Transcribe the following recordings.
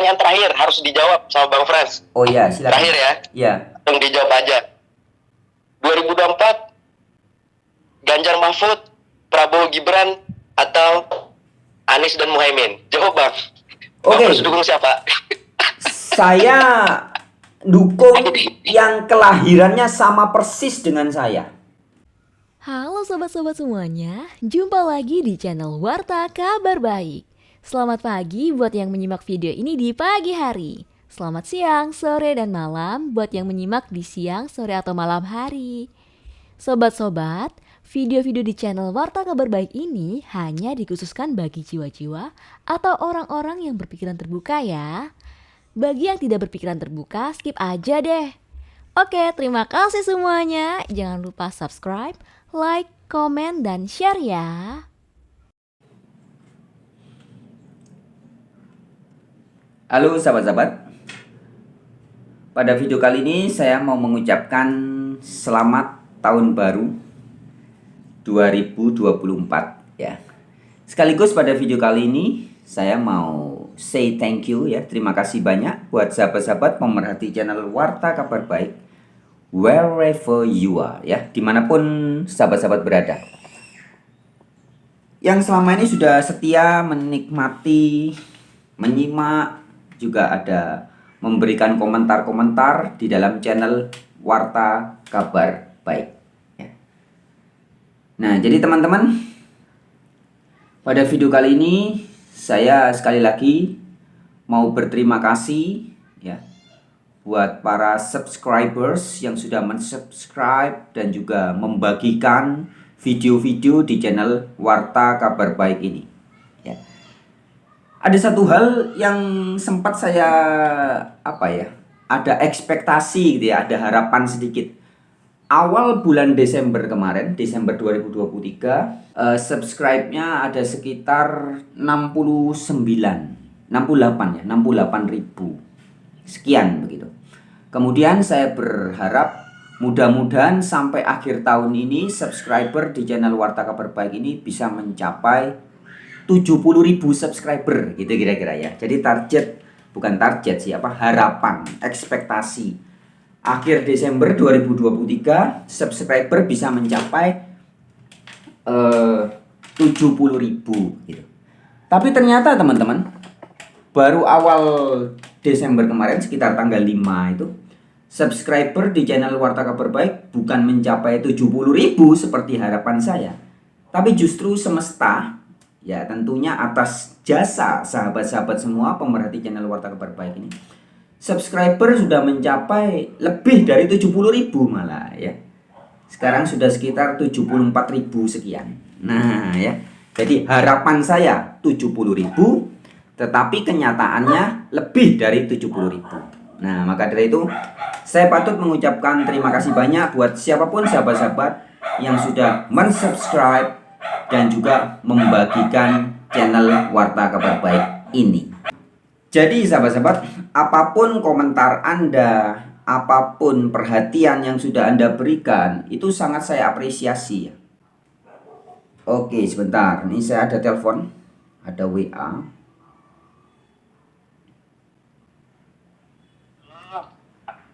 pertanyaan terakhir harus dijawab sama Bang Frans. Oh iya, silakan. Terakhir ya. Iya. Yang dijawab aja. 2024 Ganjar Mahfud, Prabowo Gibran, atau Anies dan Muhaimin? Jawab Bang. Oke. Harus dukung siapa? Saya dukung yang kelahirannya sama persis dengan saya. Halo sobat-sobat semuanya, jumpa lagi di channel Warta Kabar Baik. Selamat pagi buat yang menyimak video ini di pagi hari. Selamat siang, sore, dan malam buat yang menyimak di siang, sore, atau malam hari. Sobat-sobat, video-video di channel Warta Kabar Baik ini hanya dikhususkan bagi jiwa-jiwa atau orang-orang yang berpikiran terbuka ya. Bagi yang tidak berpikiran terbuka, skip aja deh. Oke, terima kasih semuanya. Jangan lupa subscribe, like, komen, dan share ya. Halo sahabat-sahabat. Pada video kali ini saya mau mengucapkan selamat tahun baru 2024 ya. Sekaligus pada video kali ini saya mau say thank you ya. Terima kasih banyak buat sahabat-sahabat pemerhati channel Warta Kabar Baik wherever you are ya, dimanapun sahabat-sahabat berada, yang selama ini sudah setia menikmati, menyimak, juga ada memberikan komentar-komentar di dalam channel Warta Kabar Baik ya. Nah, jadi teman-teman, pada video kali ini saya sekali lagi mau berterima kasih ya buat para subscribers yang sudah mensubscribe dan juga membagikan video-video di channel Warta Kabar Baik ini ya. Ada satu hal yang sempat saya ada ekspektasi gitu ya, ada harapan sedikit. Awal bulan Desember kemarin, Desember 2023, subscribe-nya ada sekitar 68 ribu sekian begitu. Kemudian saya berharap mudah-mudahan sampai akhir tahun ini subscriber di channel Warta Kabar Baik ini bisa mencapai 70.000 subscriber gitu kira-kira ya. Jadi harapan, ekspektasi akhir Desember 2023 subscriber bisa mencapai 70.000 gitu. Tapi ternyata teman-teman, baru awal Desember kemarin sekitar tanggal 5 itu subscriber di channel Warta Kabar Baik bukan mencapai 70.000 seperti harapan saya, tapi justru semesta ya, tentunya atas jasa sahabat-sahabat semua pemerhati channel Warta Kabar Baik ini, subscriber sudah mencapai lebih dari 70.000 malah ya. Sekarang sudah sekitar 74.000 sekian. Nah ya, jadi harapan saya 70.000, tetapi kenyataannya lebih dari 70.000. Nah, maka dari itu saya patut mengucapkan terima kasih banyak buat siapapun sahabat-sahabat yang sudah mensubscribe dan juga membagikan channel Warta Kabar Baik ini. Jadi sahabat-sahabat, apapun komentar Anda, apapun perhatian yang sudah Anda berikan, itu sangat saya apresiasi ya. Oke, sebentar, ini saya ada telepon, ada WA.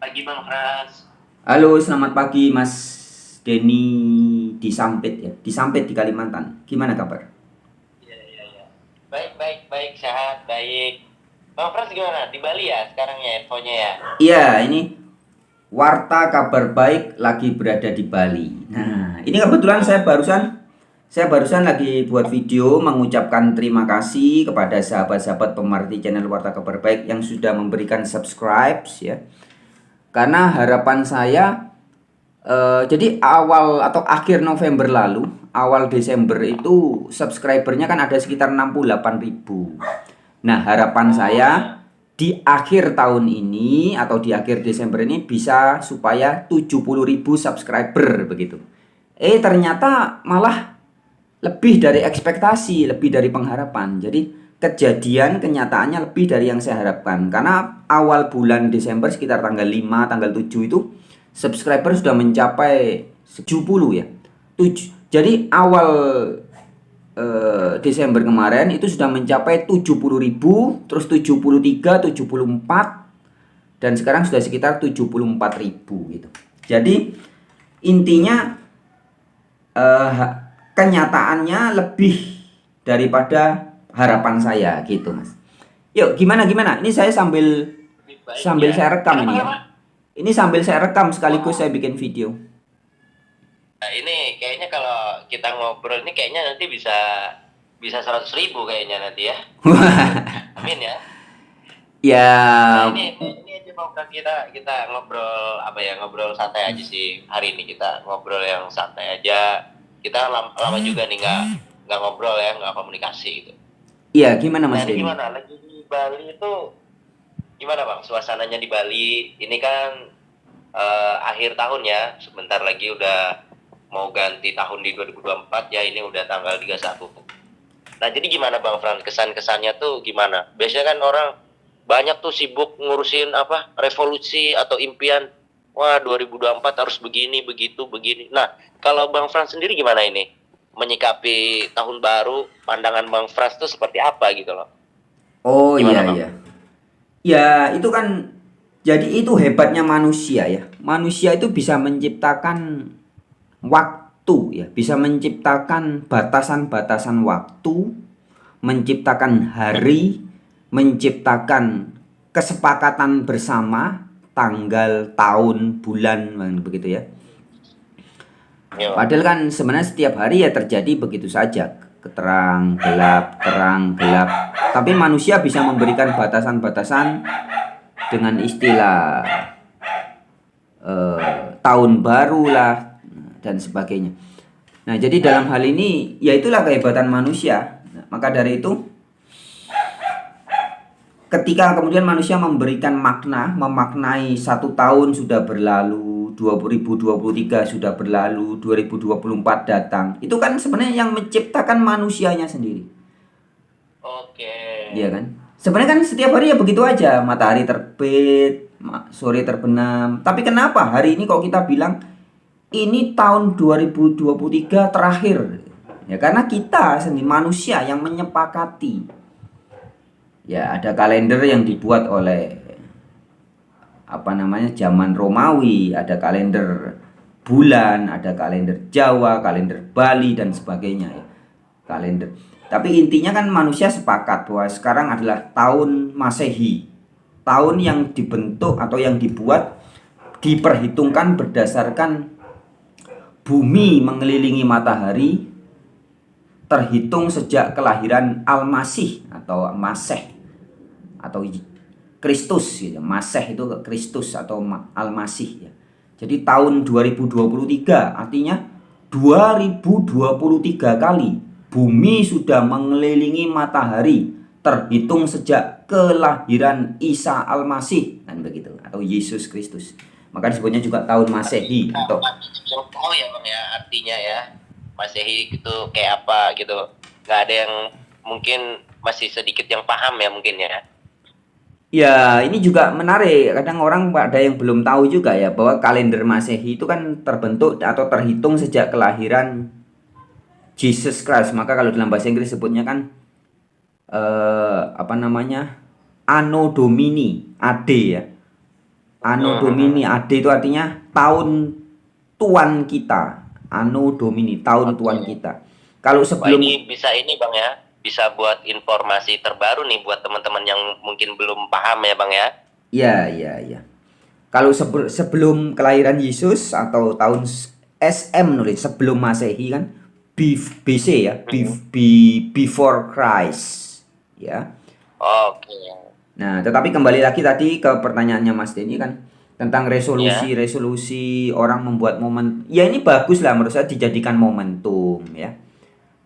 Pagi Bang Frans. Halo, selamat pagi Mas Denny di Sampit ya, di Sampit di Kalimantan. Gimana kabar? Iya. Baik, sehat, baik. Bang Frans gimana? Di Bali ya sekarang ya infonya ya? Iya, ini Warta Kabar Baik lagi berada di Bali. Nah, ini kebetulan saya barusan lagi buat video mengucapkan terima kasih kepada sahabat-sahabat pemerhati channel Warta Kabar Baik yang sudah memberikan subscribe ya. Karena harapan saya jadi awal atau akhir November lalu, awal Desember itu subscribernya kan ada sekitar 68.000. Nah, harapan saya di akhir tahun ini atau di akhir Desember ini bisa supaya 70.000 subscriber begitu. Ternyata malah lebih dari ekspektasi, lebih dari pengharapan. Jadi kenyataannya lebih dari yang saya harapkan. Karena awal bulan Desember sekitar tanggal 5, tanggal 7 itu subscriber sudah mencapai 70 ya. Jadi awal Desember kemarin itu sudah mencapai 70.000, terus 73, 74, dan sekarang sudah sekitar 74.000 gitu. Jadi intinya kenyataannya lebih daripada harapan saya gitu Mas. Yuk gimana? Ini saya sambil Baik, ya. saya rekam ini ya. Kenapa? Ini sambil saya rekam sekaligus saya bikin video. Nah, ini kayaknya kalau kita ngobrol ini kayaknya nanti bisa 100.000 kayaknya nanti ya. Amin ya. Ya, Nah, ini aja mau kita ngobrol apa ya, ngobrol santai aja sih hari ini, kita ngobrol yang santai aja. Kita lama juga nih nggak ngobrol ya, nggak komunikasi gitu. iya gimana Nah Mas ini Denny? gimana lagi di Bali itu, gimana Bang suasananya di Bali? Ini kan akhir tahun ya, sebentar lagi udah mau ganti tahun di 2024 ya, ini udah tanggal 31. Nah jadi gimana Bang Fran, kesan-kesannya tuh gimana? Biasanya kan orang banyak tuh sibuk ngurusin apa, revolusi atau impian. Wah 2024 harus begini, begitu, begini. Nah kalau Bang Fran sendiri gimana ini? Menyikapi tahun baru, pandangan Bang Fran tuh seperti apa gitu loh? Oh Gimana iya Bang? iya. Ya itu kan, jadi itu hebatnya manusia ya. Manusia itu bisa menciptakan waktu ya, bisa menciptakan batasan-batasan waktu, menciptakan hari, menciptakan kesepakatan bersama, tanggal, tahun, bulan, begitu ya. Iya, Bang. Padahal kan sebenarnya setiap hari ya terjadi begitu saja, terang, gelap, terang, gelap. Tapi manusia bisa memberikan batasan-batasan dengan istilah tahun baru lah dan sebagainya. Nah, jadi dalam hal ini ya itulah kehebatan manusia. Nah, maka dari itu ketika kemudian manusia memberikan makna, memaknai satu tahun sudah berlalu, 2023 sudah berlalu, 2024 datang. Itu kan sebenarnya yang menciptakan manusianya sendiri. Oke. Iya kan? Sebenarnya kan setiap hari ya begitu aja, matahari terbit, sore terbenam. Tapi kenapa hari ini kok kita bilang ini tahun 2023 terakhir? Ya karena kita sendiri manusia yang menyepakati. Ya ada kalender yang dibuat oleh zaman Romawi, ada kalender bulan, ada kalender Jawa, kalender Bali dan sebagainya ya. Kalender. Tapi intinya kan manusia sepakat bahwa sekarang adalah tahun Masehi. Tahun yang dibentuk atau yang dibuat diperhitungkan berdasarkan bumi mengelilingi matahari terhitung sejak kelahiran Al-Masih atau Maseh atau Kristus gitu. Maseh itu Kristus atau Al-Masih ya. Jadi tahun 2023 artinya 2023 kali bumi sudah mengelilingi matahari terhitung sejak kelahiran Isa Al-Masih kan begitu, atau Yesus Kristus. Maka disebutnya juga tahun Masehi atau Oh ya Bang ya, artinya ya Masehi itu kayak apa gitu. Nggak ada yang mungkin masih sedikit yang paham ya mungkin ya. ya ini juga menarik. Kadang orang ada yang belum tahu juga ya bahwa kalender Masehi itu kan terbentuk atau terhitung sejak kelahiran Jesus Christ. Maka kalau dalam bahasa Inggris sebutnya kan Anno Domini AD ya. Anno Domini AD itu artinya tahun Tuan kita. Anno Domini tahun Tuan kita. Kalau Wah sebelum ini Bang ya, bisa buat informasi terbaru nih buat teman-teman yang mungkin belum paham ya Bang ya. ya. Kalau sebelum kelahiran Yesus atau tahun SM nulis sebelum Masehi kan BC ya, before Christ ya. Oke. Nah, tetapi kembali lagi tadi ke pertanyaannya Mas Denny kan tentang resolusi orang membuat momen. Ya ini bagus lah menurut saya dijadikan momentum ya.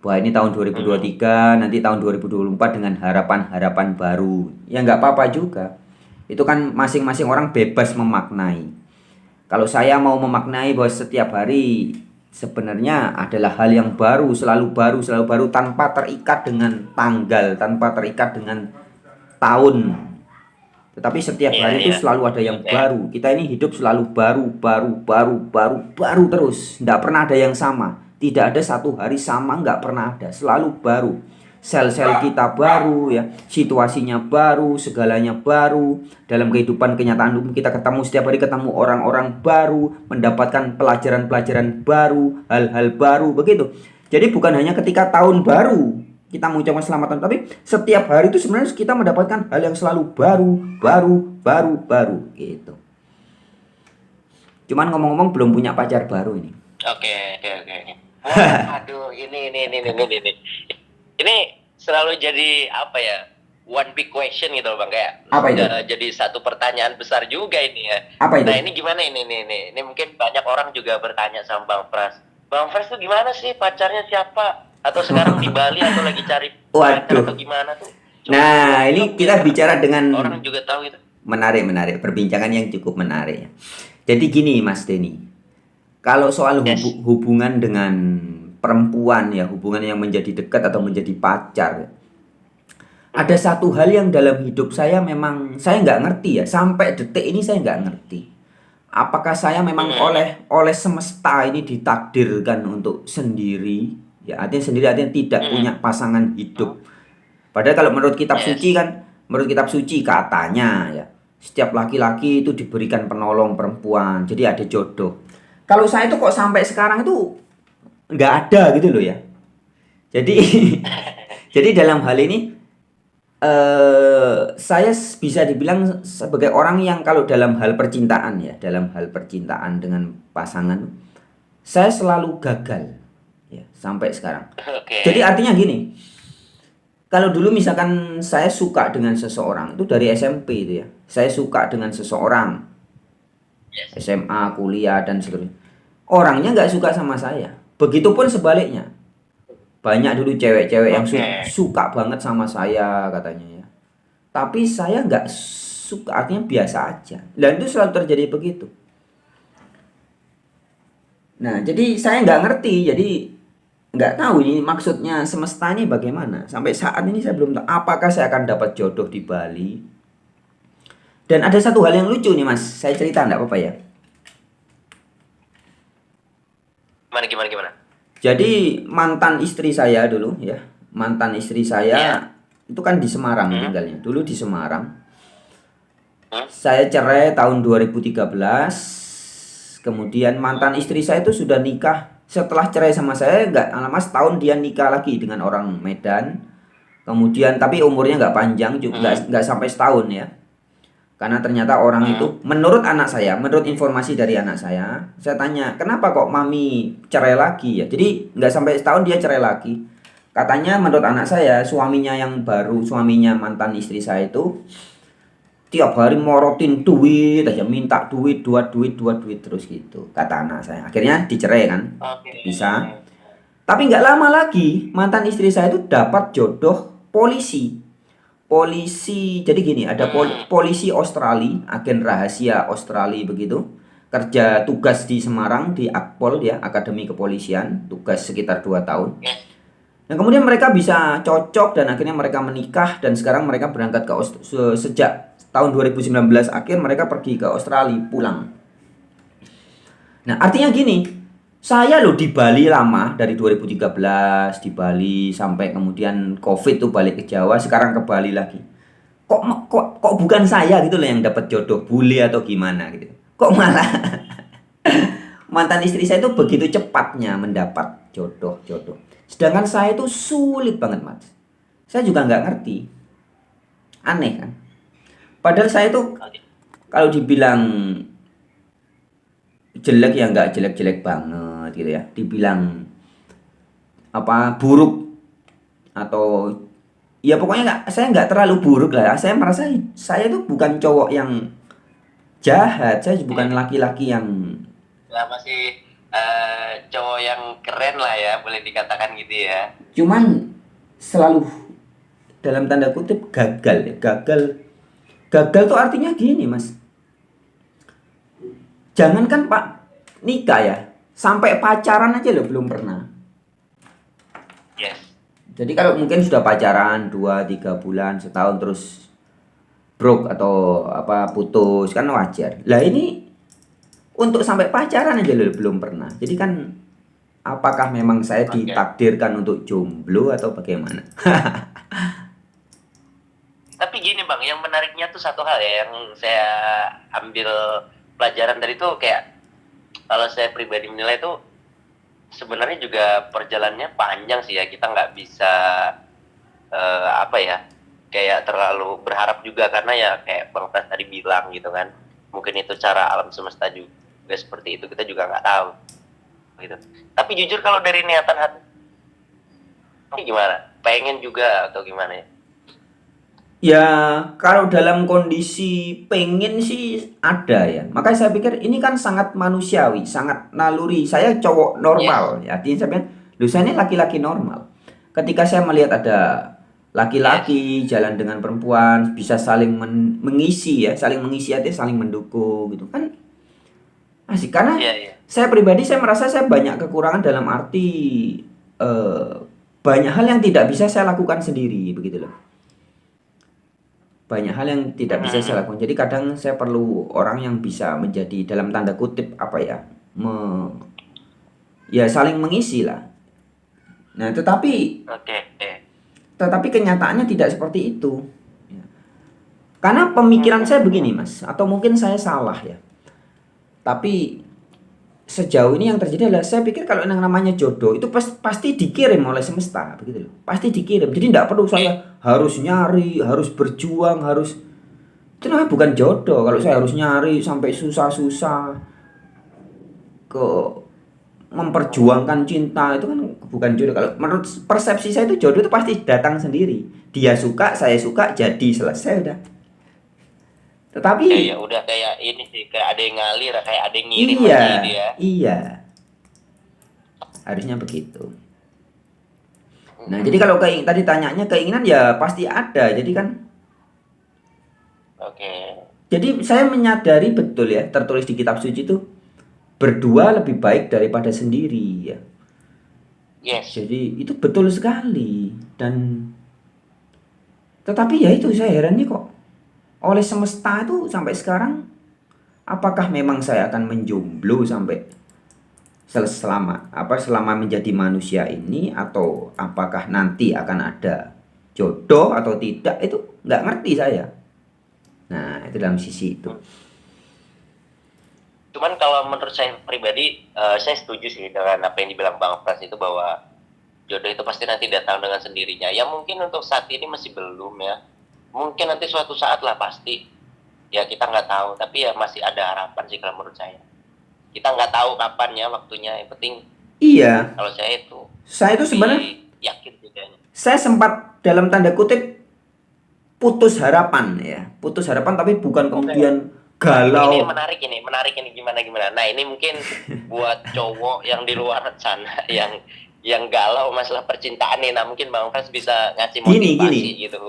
Bahwa ini tahun 2023, nanti tahun 2024 dengan harapan-harapan baru. Ya nggak apa-apa juga. Itu kan masing-masing orang bebas memaknai. Kalau saya mau memaknai bahwa setiap hari sebenarnya adalah hal yang baru, selalu baru tanpa terikat dengan tanggal, tanpa terikat dengan tahun. Tetapi setiap hari itu selalu ada yang baru. Kita ini hidup selalu baru terus. Tidak pernah ada yang sama. Tidak ada satu hari sama, nggak pernah ada, selalu baru. Sel-sel kita baru ya, situasinya baru, segalanya baru. Dalam kehidupan kenyataan kita ketemu setiap hari, ketemu orang-orang baru, mendapatkan pelajaran-pelajaran baru, hal-hal baru begitu. Jadi bukan hanya ketika tahun baru kita mengucapkan selamat tahun, tapi setiap hari itu sebenarnya kita mendapatkan hal yang selalu baru gitu. Cuman ngomong-ngomong belum punya pacar baru ini. Oke. Aduh, ini. Ini selalu jadi apa ya? One big question gitu loh Bang, kayak Apa itu? jadi satu pertanyaan besar juga ini ya. Apa itu? Nah, ini gimana ini? Ini mungkin banyak orang juga bertanya sama Bang Pras. Bang Pras tuh gimana sih, pacarnya siapa? Atau sekarang di Bali atau lagi cari pacar Waduh. atau gimana tuh? Nah, ini kita bicara dengan orang juga tahu itu. menarik, perbincangan yang cukup menarik. Jadi gini Mas Denny, kalau soal hubungan dengan perempuan ya, hubungan yang menjadi dekat atau menjadi pacar, ada satu hal yang dalam hidup saya memang saya nggak ngerti ya, sampai detik ini saya nggak ngerti. Apakah saya memang oleh semesta ini ditakdirkan untuk sendiri? Ya, artinya tidak punya pasangan hidup. Padahal kalau menurut kitab suci kan, menurut kitab suci katanya ya, setiap laki-laki itu diberikan penolong perempuan, jadi ada jodoh. Kalau saya itu kok sampai sekarang itu nggak ada gitu loh ya. Jadi jadi dalam hal ini saya bisa dibilang sebagai orang yang kalau dalam hal percintaan ya, dalam hal percintaan dengan pasangan, saya selalu gagal ya sampai sekarang. Jadi artinya gini, kalau dulu misalkan saya suka dengan seseorang itu dari SMP itu ya, saya suka dengan seseorang, SMA, kuliah dan seterusnya, orangnya nggak suka sama saya. Begitupun sebaliknya, banyak dulu cewek-cewek yang suka banget sama saya katanya ya, tapi saya nggak suka, artinya biasa aja. Dan itu selalu terjadi begitu. Nah, jadi saya nggak ngerti, jadi nggak tahu ini maksudnya semesta ini bagaimana. Sampai saat ini saya belum tahu apakah saya akan dapat jodoh di Bali. Dan ada satu hal yang lucu nih Mas, saya cerita nggak apa-apa ya. Gimana? Jadi mantan istri saya dulu ya, mantan istri saya itu kan di Semarang tinggalnya. Dulu di Semarang. Saya cerai tahun 2013. Kemudian mantan istri saya itu sudah nikah. Setelah cerai sama saya nggak lama setahun dia nikah lagi dengan orang Medan. Kemudian tapi umurnya nggak panjang juga, nggak sampai setahun ya. Karena ternyata orang itu, menurut anak saya, menurut informasi dari anak saya tanya, kenapa kok mami cerai lagi ya? Jadi nggak sampai setahun dia cerai lagi. Katanya menurut anak saya, suaminya yang baru, suaminya mantan istri saya itu tiap hari morotin duit aja, minta duit terus gitu. Kata anak saya. Akhirnya dicerai kan, bisa. Tapi nggak lama lagi mantan istri saya itu dapat jodoh polisi. Jadi gini, ada polisi Australia, agen rahasia Australia begitu, kerja tugas di Semarang di Akpol dia, Akademi Kepolisian, tugas sekitar 2 tahun. Nah kemudian mereka bisa cocok dan akhirnya mereka menikah dan sekarang mereka berangkat ke sejak tahun 2019 akhir mereka pergi ke Australia pulang. Nah artinya gini, saya loh di Bali lama, dari 2013 di Bali sampai kemudian Covid tuh balik ke Jawa, sekarang ke Bali lagi. Kok bukan saya gitu loh yang dapat jodoh, bule atau gimana gitu. Kok malah mantan istri saya itu begitu cepatnya mendapat jodoh. Sedangkan saya itu sulit banget Mas. Saya juga nggak ngerti. Aneh kan? Padahal saya tuh kalau dibilang jelek ya nggak jelek-jelek banget gitu ya, dibilang apa buruk atau ya pokoknya saya nggak terlalu buruk lah. Saya merasa saya tuh bukan cowok yang jahat, saya bukan laki-laki yang masih cowok yang keren lah ya, boleh dikatakan gitu ya. Cuman selalu dalam tanda kutip gagal ya. Gagal tuh artinya gini Mas, jangankan Pak nikah ya, sampai pacaran aja loh belum pernah. Yes. Jadi kalau mungkin sudah pacaran 2-3 bulan, setahun terus broke atau apa putus kan wajar. Lah ini untuk sampai pacaran aja loh belum pernah. Jadi kan Apakah memang saya Oke. ditakdirkan untuk jomblo atau bagaimana? Tapi gini bang, yang menariknya tuh satu hal ya yang saya ambil pelajaran dari itu kayak kalau saya pribadi menilai tuh sebenarnya juga perjalanannya panjang sih ya, kita nggak bisa apa ya kayak terlalu berharap juga karena ya kayak Bang Pras tadi bilang gitu kan, mungkin itu cara alam semesta juga seperti itu, kita juga nggak tahu gitu. Tapi jujur kalau dari niatan hati ini gimana? Pengen juga atau gimana ya? Ya, kalau dalam kondisi pengen sih ada ya. Makanya saya pikir ini kan sangat manusiawi, sangat naluri. Saya cowok Yes, normal, ya. Artinya saya bilang, "Loh, saya ini laki-laki normal." Ketika saya melihat ada yes. laki-laki jalan dengan perempuan bisa saling mengisi ya, saling mengisi artinya saling mendukung gitu kan asik. Karena Iya, iya. saya pribadi saya merasa saya banyak kekurangan dalam arti eh, banyak hal yang tidak bisa saya lakukan sendiri begitu loh. Banyak hal yang tidak bisa saya lakukan. Jadi kadang saya perlu orang yang bisa menjadi dalam tanda kutip apa ya, ya saling mengisi lah. Nah, Oke. tetapi kenyataannya tidak seperti itu. Ya. Karena pemikiran saya begini, Mas, atau mungkin saya salah ya. Tapi sejauh ini yang terjadi adalah saya pikir kalau yang namanya jodoh itu pasti dikirim oleh semesta begitu loh. Pasti dikirim. Jadi tidak perlu saya harus nyari, harus berjuang, harus itu namanya bukan jodoh. Kalau saya harus nyari sampai susah-susah ke memperjuangkan cinta itu kan bukan jodoh. Kalau menurut persepsi saya itu jodoh itu pasti datang sendiri. Dia suka, saya suka, jadi selesai udah. Tetapi Kayak udah kayak ini sih, kayak ada yang ngalir, kayak ada yang ngirim iya, aja gitu ya. iya, harusnya begitu. Nah, jadi kalau tadi tanyanya keinginan ya pasti ada. Oke. Jadi saya menyadari betul ya, tertulis di kitab suci itu berdua lebih baik daripada sendiri ya. Yes. Jadi itu betul sekali dan tetapi ya itu saya herannya kok oleh semesta itu sampai sekarang apakah memang saya akan menjomblo sampai selama menjadi manusia ini atau apakah nanti akan ada jodoh atau tidak itu nggak ngerti saya. Nah, itu dalam sisi itu. Cuman kalau menurut saya pribadi, saya setuju sih dengan apa yang dibilang Bang Pras itu bahwa jodoh itu pasti nanti datang dengan sendirinya. Ya mungkin untuk saat ini masih belum ya. Mungkin nanti suatu saat lah pasti. Ya kita nggak tahu. Tapi ya masih ada harapan sih kalau menurut saya. Kita nggak tahu kapan ya waktunya. Yang penting Iya, kalau saya itu saya itu lebih sebenarnya yakin juga. saya sempat dalam tanda kutip putus harapan ya, putus harapan tapi bukan Oke. kemudian Ini galau. menarik ini gimana gimana. Nah ini mungkin buat cowok yang di luar sana yang galau masalah percintaan nih. Nah mungkin Bang Frans bisa ngasih Gini, motivasi gitu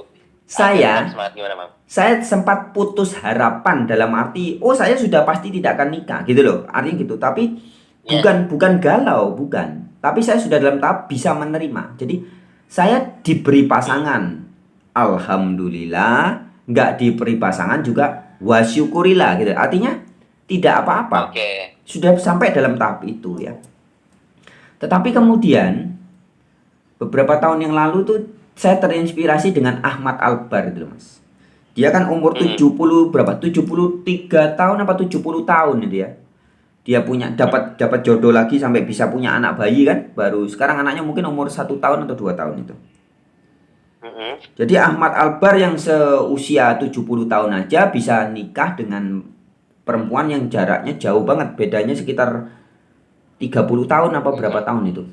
agar tetap saya semangat, gimana Bang? saya sempat putus harapan dalam arti oh saya sudah pasti tidak akan nikah gitu loh, artinya gitu. Tapi Yes. bukan galau, bukan. Tapi saya sudah dalam tahap bisa menerima. Jadi saya diberi pasangan, alhamdulillah. Nggak diberi pasangan juga wasyukurilah gitu. Artinya tidak apa-apa. Oke. Sudah sampai dalam tahap itu ya. Tetapi kemudian beberapa tahun yang lalu tuh saya terinspirasi dengan Ahmad Albar gitu loh, Mas. Dia kan umur 70 berapa? 73 tahun apa 70 tahun itu ya. Dia punya dapat jodoh lagi sampai bisa punya anak bayi kan. Baru sekarang anaknya mungkin umur 1 tahun atau 2 tahun itu. Jadi Ahmad Albar yang seusia 70 tahun aja bisa nikah dengan perempuan yang jaraknya jauh banget. Bedanya sekitar 30 tahun apa berapa tahun itu.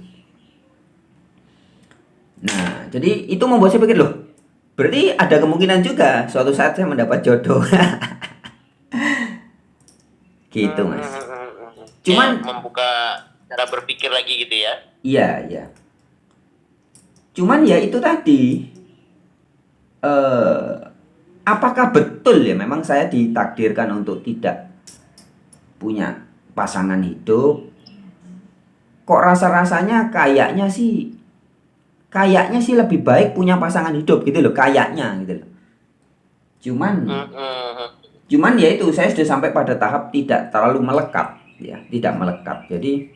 Nah, jadi itu membuat saya pikir loh, berarti ada kemungkinan juga suatu saat saya mendapat jodoh. Gitu, Mas. Cuman Cuman membuka cara berpikir lagi gitu ya. iya, iya. Cuman ya itu tadi apakah betul ya memang saya ditakdirkan untuk tidak punya pasangan hidup? Kok rasa-rasanya kayaknya sih lebih baik punya pasangan hidup gitu loh, kayaknya gitu loh. Cuman ya itu saya sudah sampai pada tahap tidak terlalu melekat ya, tidak melekat. Jadi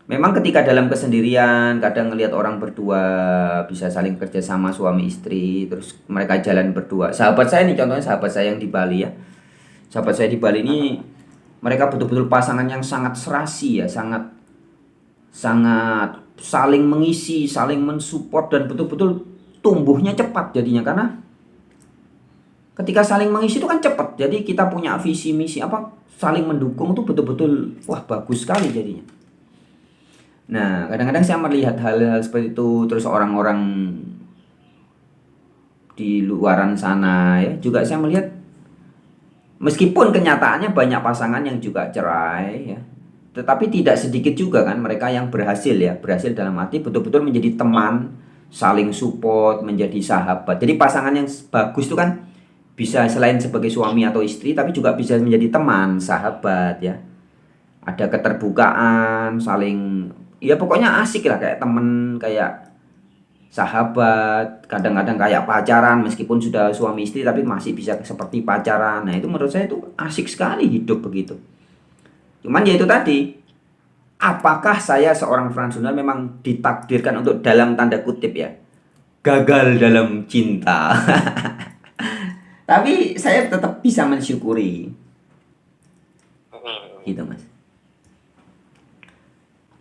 Memang ketika dalam kesendirian, kadang ngelihat orang berdua bisa saling kerja sama suami istri, terus mereka jalan berdua. Sahabat saya nih, contohnya sahabat saya yang di Bali ya. Sahabat saya di Bali ini, mereka betul-betul pasangan yang sangat serasi ya, sangat sangat saling mengisi, saling mensupport dan betul-betul tumbuhnya cepat jadinya karena ketika saling mengisi itu kan cepat. Jadi kita punya visi misi apa saling mendukung itu betul-betul wah bagus sekali jadinya. Nah, kadang-kadang saya melihat hal-hal seperti itu terus orang-orang di luaran sana ya juga saya melihat meskipun kenyataannya banyak pasangan yang juga cerai ya, tetapi tidak sedikit juga kan mereka yang berhasil ya, berhasil dalam arti betul-betul menjadi teman, saling support, menjadi sahabat. Jadi pasangan yang bagus itu kan bisa selain sebagai suami atau istri tapi juga bisa menjadi teman, sahabat ya. Ada keterbukaan, saling ya pokoknya asik lah kayak temen, kayak sahabat, kadang-kadang kayak pacaran meskipun sudah suami istri tapi masih bisa seperti pacaran. Nah, itu menurut saya itu asik sekali hidup begitu. Cuman ya itu tadi, apakah saya seorang Frans Sundal memang ditakdirkan untuk dalam tanda kutip ya, gagal dalam cinta. Tapi saya tetap bisa mensyukuri gitu, Mas.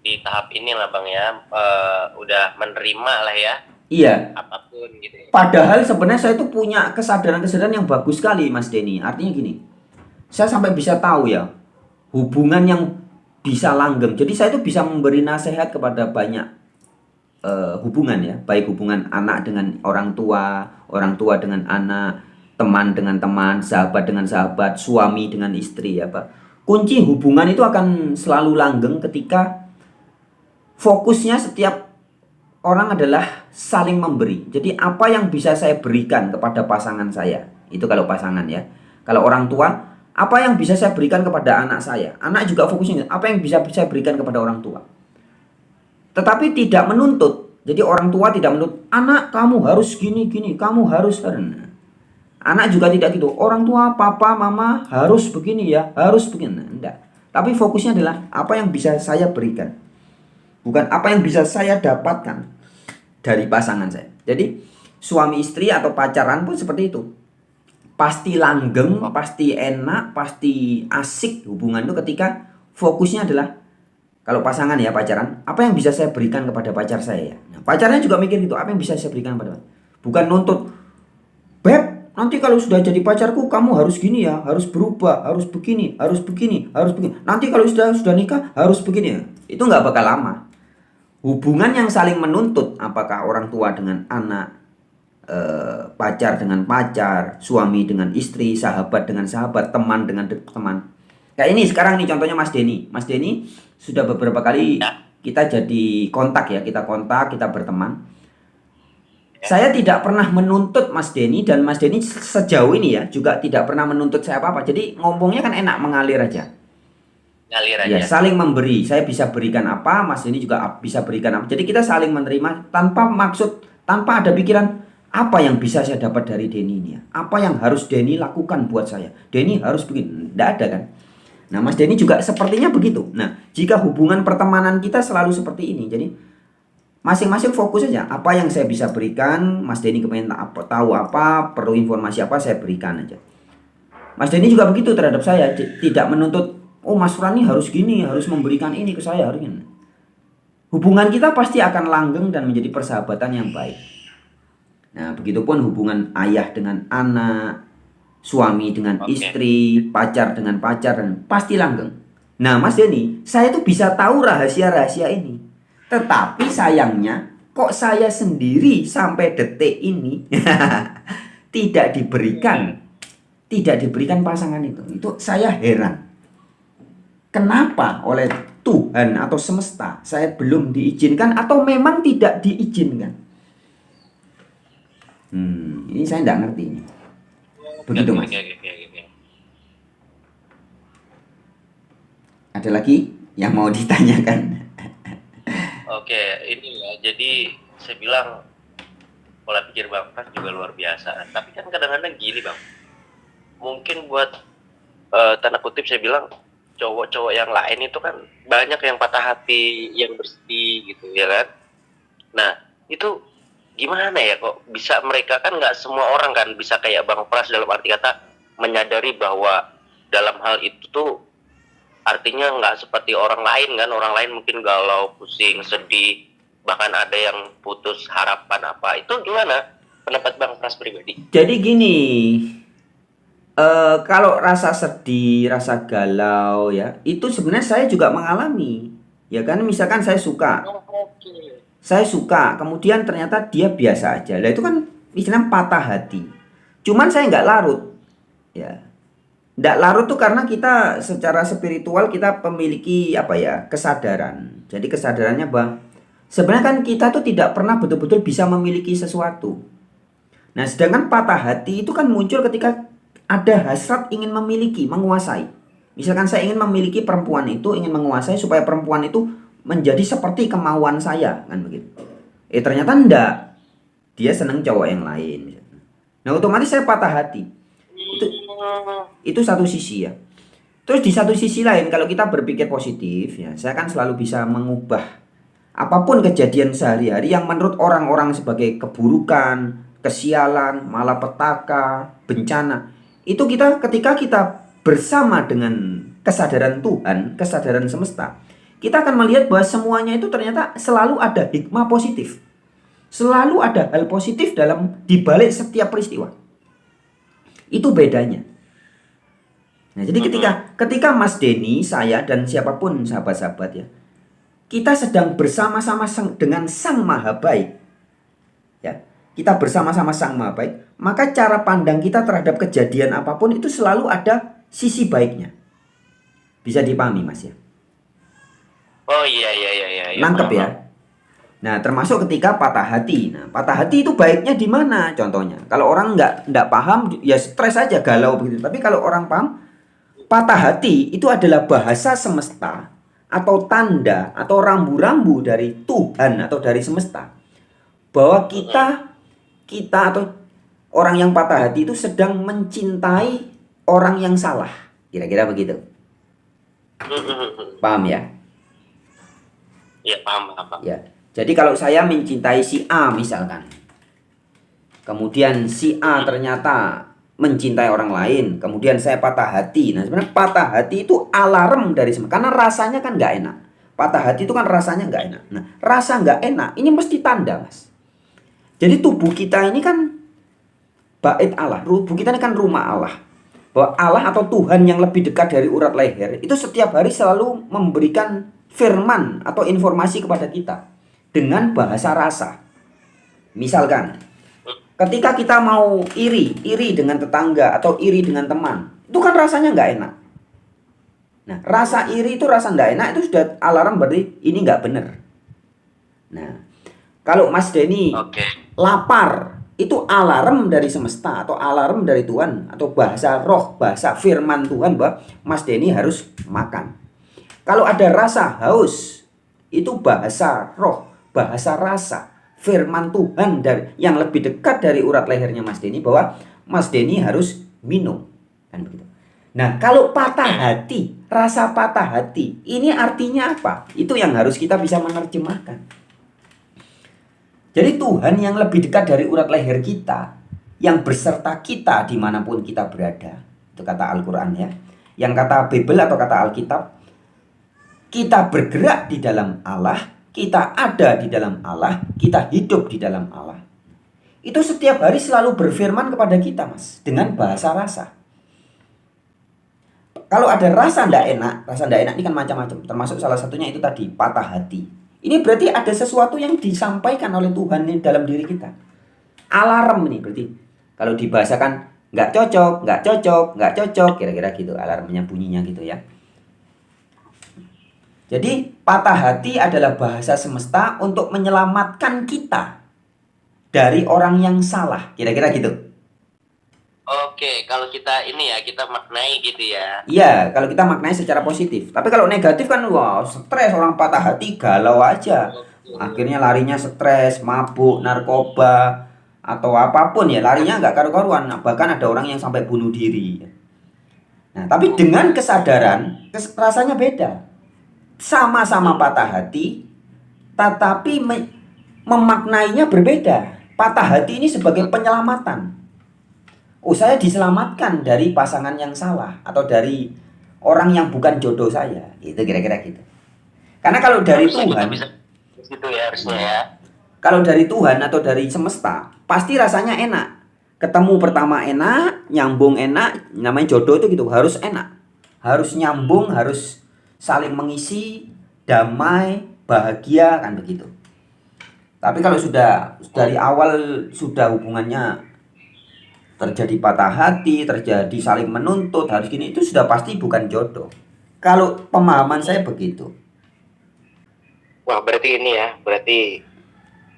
Di tahap ini lah Bang ya, udah menerima lah ya Iya, apapun gitu ya. padahal sebenarnya saya tuh punya kesadaran-kesadaran yang bagus sekali, Mas Denny. Artinya gini, saya sampai bisa tahu ya, hubungan yang bisa langgeng. Jadi saya tuh bisa memberi nasihat kepada banyak hubungan ya, baik hubungan anak dengan orang tua dengan anak, teman dengan teman, sahabat dengan sahabat, suami dengan istri ya, Pak. Kunci hubungan itu akan selalu langgeng ketika fokusnya setiap orang adalah saling memberi. Jadi apa yang bisa saya berikan kepada pasangan saya? Itu kalau pasangan ya. Kalau orang tua, apa yang bisa saya berikan kepada anak saya? Anak juga fokusnya apa yang bisa saya berikan kepada orang tua. Tetapi tidak menuntut. Jadi orang tua tidak menuntut, anak kamu harus gini-gini, kamu harus. Anak juga tidak gitu. Orang tua, papa, mama harus begini ya, harus begini. Enggak. Tapi fokusnya adalah apa yang bisa saya berikan. Bukan apa yang bisa saya dapatkan dari pasangan saya. Jadi suami istri atau pacaran pun seperti itu. Pasti langgeng, pasti enak, pasti asik hubungan itu ketika fokusnya adalah kalau pasangan ya pacaran, apa yang bisa saya berikan kepada pacar saya ya. Nah, pacarnya juga mikir gitu, apa yang bisa saya berikan kepada pacar. Bukan nuntut, Beb, nanti kalau sudah jadi pacarku kamu harus gini ya, harus berubah, harus begini, harus begini, harus begini. Nanti kalau sudah nikah harus begini ya. Itu nggak bakal lama. Hubungan yang saling menuntut, apakah orang tua dengan anak, pacar dengan pacar, suami dengan istri, sahabat dengan sahabat, teman dengan teman. Kayak ini sekarang nih contohnya Mas Denny. Mas Denny sudah beberapa kali kita jadi kontak ya, kita kontak, kita berteman. Saya tidak pernah menuntut Mas Denny dan Mas Denny sejauh ini ya juga tidak pernah menuntut saya apa-apa. Jadi ngomongnya kan enak, mengalir aja. Ngalir aja. Ya, saling memberi. Saya bisa berikan apa, Mas Denny juga bisa berikan apa. Jadi kita saling menerima tanpa maksud, tanpa ada pikiran apa yang bisa saya dapat dari Denny ini ya. Apa yang harus Denny lakukan buat saya. Denny harus begini. Tidak ada kan. Nah, Mas Denny juga sepertinya begitu. Nah, jika hubungan pertemanan kita selalu seperti ini, jadi masing-masing fokus saja. Apa yang saya bisa berikan, Mas Denny kepengen tahu apa, perlu informasi apa, saya berikan aja. Mas Denny juga begitu terhadap saya, tidak menuntut, oh Mas Frani harus gini, harus memberikan ini ke saya, harus ini. Hubungan kita pasti akan langgeng dan menjadi persahabatan yang baik. Nah, begitupun hubungan ayah dengan anak, suami dengan istri, pacar dengan pacar, dan pasti langgeng. Nah, Mas Denny, saya tuh bisa tahu rahasia-rahasia ini. Tetapi sayangnya, kok saya sendiri sampai detik ini tidak diberikan pasangan itu. Itu saya heran. Kenapa oleh Tuhan atau semesta saya belum diizinkan atau memang tidak diizinkan? Ini saya tidak ngerti ini. Begitu Mas. Ada lagi yang mau ditanyakan? Oke, ini ya. Jadi saya bilang pola pikir Bang Fras juga luar biasa. Tapi kan kadang-kadang gini Bang. Mungkin buat tanda kutip saya bilang cowok-cowok yang lain itu kan banyak yang patah hati, yang bersedih gitu ya kan. Nah itu gimana ya, kok bisa mereka, kan nggak semua orang kan bisa kayak Bang Pras dalam arti kata menyadari bahwa dalam hal itu tuh artinya nggak seperti orang lain kan. Orang lain mungkin galau, pusing, sedih, bahkan ada yang putus harapan. Apa itu gimana pendapat Bang Pras pribadi? Jadi gini, kalau rasa sedih, rasa galau ya, itu sebenarnya saya juga mengalami. Ya kan, misalkan saya suka, kemudian ternyata dia biasa aja. Lah itu kan istilahnya patah hati. Cuman saya nggak larut, ya. Nggak larut tuh karena kita secara spiritual kita memiliki apa ya, kesadaran. Jadi kesadarannya bang, sebenarnya kan kita tuh tidak pernah betul-betul bisa memiliki sesuatu. Nah, sedangkan patah hati itu kan muncul ketika ada hasrat ingin memiliki, menguasai. Misalkan saya ingin memiliki perempuan itu, ingin menguasai supaya perempuan itu menjadi seperti kemauan saya, kan begitu. Ternyata enggak. Dia seneng cowok yang lain. Nah, otomatis saya patah hati. Itu satu sisi ya. Terus di satu sisi lain, kalau kita berpikir positif ya, saya kan selalu bisa mengubah apapun kejadian sehari-hari yang menurut orang-orang sebagai keburukan, kesialan, malapetaka, bencana. Itu kita ketika kita bersama dengan kesadaran Tuhan, kesadaran semesta, kita akan melihat bahwa semuanya itu ternyata selalu ada hikmah positif. Selalu ada hal positif dalam dibalik setiap peristiwa. Itu bedanya. Nah, jadi ketika Mas Denny, saya dan siapapun sahabat-sahabat ya, kita sedang bersama-sama dengan Sang Maha Baik. Ya, kita bersama-sama Sang Maha Baik, maka cara pandang kita terhadap kejadian apapun itu selalu ada sisi baiknya. Bisa dipahami, Mas ya? Oh iya. Nangkep ya. Nah, termasuk ketika patah hati. Nah, patah hati itu baiknya di mana? Contohnya, kalau orang nggak paham, ya stres aja, galau begitu. Tapi kalau orang paham, patah hati itu adalah bahasa semesta atau tanda atau rambu-rambu dari Tuhan atau dari semesta bahwa kita atau orang yang patah hati itu sedang mencintai orang yang salah. Kira-kira begitu. Paham ya? Ya, paham. Ya. Jadi kalau saya mencintai si A misalkan, kemudian si A ternyata mencintai orang lain, kemudian saya patah hati. Nah, sebenarnya patah hati itu alarm dari semesta, karena rasanya kan nggak enak. Patah hati itu kan rasanya nggak enak. Nah, rasa nggak enak ini mesti tanda, Mas. Jadi tubuh kita ini kan bait Allah, tubuh kita ini kan rumah Allah. Bahwa Allah atau Tuhan yang lebih dekat dari urat leher itu setiap hari selalu memberikan firman atau informasi kepada kita dengan bahasa rasa. Misalkan ketika kita mau iri dengan tetangga atau iri dengan teman, itu kan rasanya nggak enak. Nah, rasa iri itu, rasa nggak enak itu sudah alarm berarti ini nggak benar. Nah, kalau Mas Denny lapar, itu alarm dari semesta atau alarm dari Tuhan atau bahasa roh, bahasa firman Tuhan bahwa Mas Denny harus makan. Kalau ada rasa haus, itu bahasa roh, bahasa rasa, firman Tuhan dari yang lebih dekat dari urat lehernya Mas Denny bahwa Mas Denny harus minum, kan begitu. Nah, kalau patah hati, rasa patah hati, ini artinya apa? Itu yang harus kita bisa menerjemahkan. Jadi Tuhan yang lebih dekat dari urat leher kita, yang berserta kita dimanapun kita berada, itu kata Al-Quran ya. Yang kata Bible atau kata Alkitab, kita bergerak di dalam Allah, kita ada di dalam Allah, kita hidup di dalam Allah. Itu setiap hari selalu berfirman kepada kita, Mas, dengan bahasa rasa. Kalau ada rasa ndak enak ini kan macam-macam. Termasuk salah satunya itu tadi, patah hati. Ini berarti ada sesuatu yang disampaikan oleh Tuhan di dalam diri kita. Alarm ini berarti. Kalau dibahasakan nggak cocok, kira-kira gitu alarmnya bunyinya gitu ya. Jadi patah hati adalah bahasa semesta untuk menyelamatkan kita dari orang yang salah. Kira-kira gitu. Oke, kalau kita ini ya, kita maknai gitu ya. Iya, kalau kita maknai secara positif. Tapi kalau negatif kan wow, stres, orang patah hati, galau aja. Akhirnya larinya stres, mabuk, narkoba, atau apapun ya, larinya nggak karu-karuan. Bahkan ada orang yang sampai bunuh diri. Nah, tapi dengan kesadaran rasanya beda. Sama-sama patah hati, tetapi memaknainya berbeda. Patah hati ini sebagai penyelamatan. Oh, saya diselamatkan dari pasangan yang salah atau dari orang yang bukan jodoh saya. Itu kira-kira gitu. Karena kalau dari Harusnya kita Tuhan, bisa gitu ya, harusnya ya. kalau dari Tuhan atau dari semesta, pasti rasanya enak. Ketemu pertama enak, nyambung enak, namanya jodoh itu gitu, harus enak. Harus nyambung, harus saling mengisi, damai, bahagia, kan begitu. Tapi kalau sudah dari awal sudah hubungannya terjadi patah hati, terjadi saling menuntut, harus gini, itu sudah pasti bukan jodoh. Kalau pemahaman saya begitu. Wah, berarti ini ya, berarti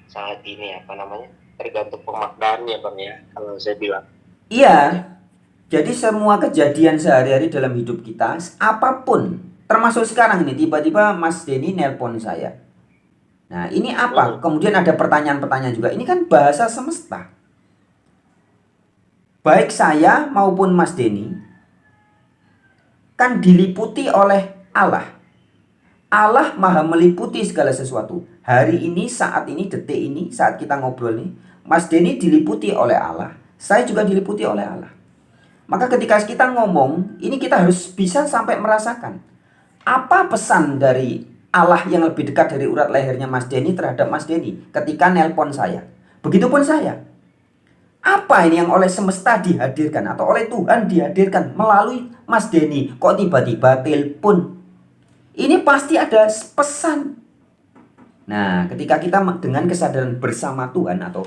saat ini apa namanya? Tergantung pemaknaannya Bang ya, kalau saya bilang. Iya, jadi semua kejadian sehari-hari dalam hidup kita, apapun, termasuk sekarang ini, tiba-tiba Mas Denny nelpon saya. Nah, ini apa? Kemudian ada pertanyaan-pertanyaan juga. Ini kan bahasa semesta. Baik saya maupun Mas Denny kan diliputi oleh Allah. Allah maha meliputi segala sesuatu. Hari ini, saat ini, detik ini, saat kita ngobrol nih, Mas Denny diliputi oleh Allah. Saya juga diliputi oleh Allah. Maka ketika kita ngomong, ini kita harus bisa sampai merasakan apa pesan dari Allah yang lebih dekat dari urat lehernya Mas Denny terhadap Mas Denny ketika nelpon saya. Begitupun saya. Apa ini yang oleh semesta dihadirkan atau oleh Tuhan dihadirkan melalui Mas Denny? Kok tiba-tiba telepon? Ini pasti ada pesan. Nah, ketika kita dengan kesadaran bersama Tuhan atau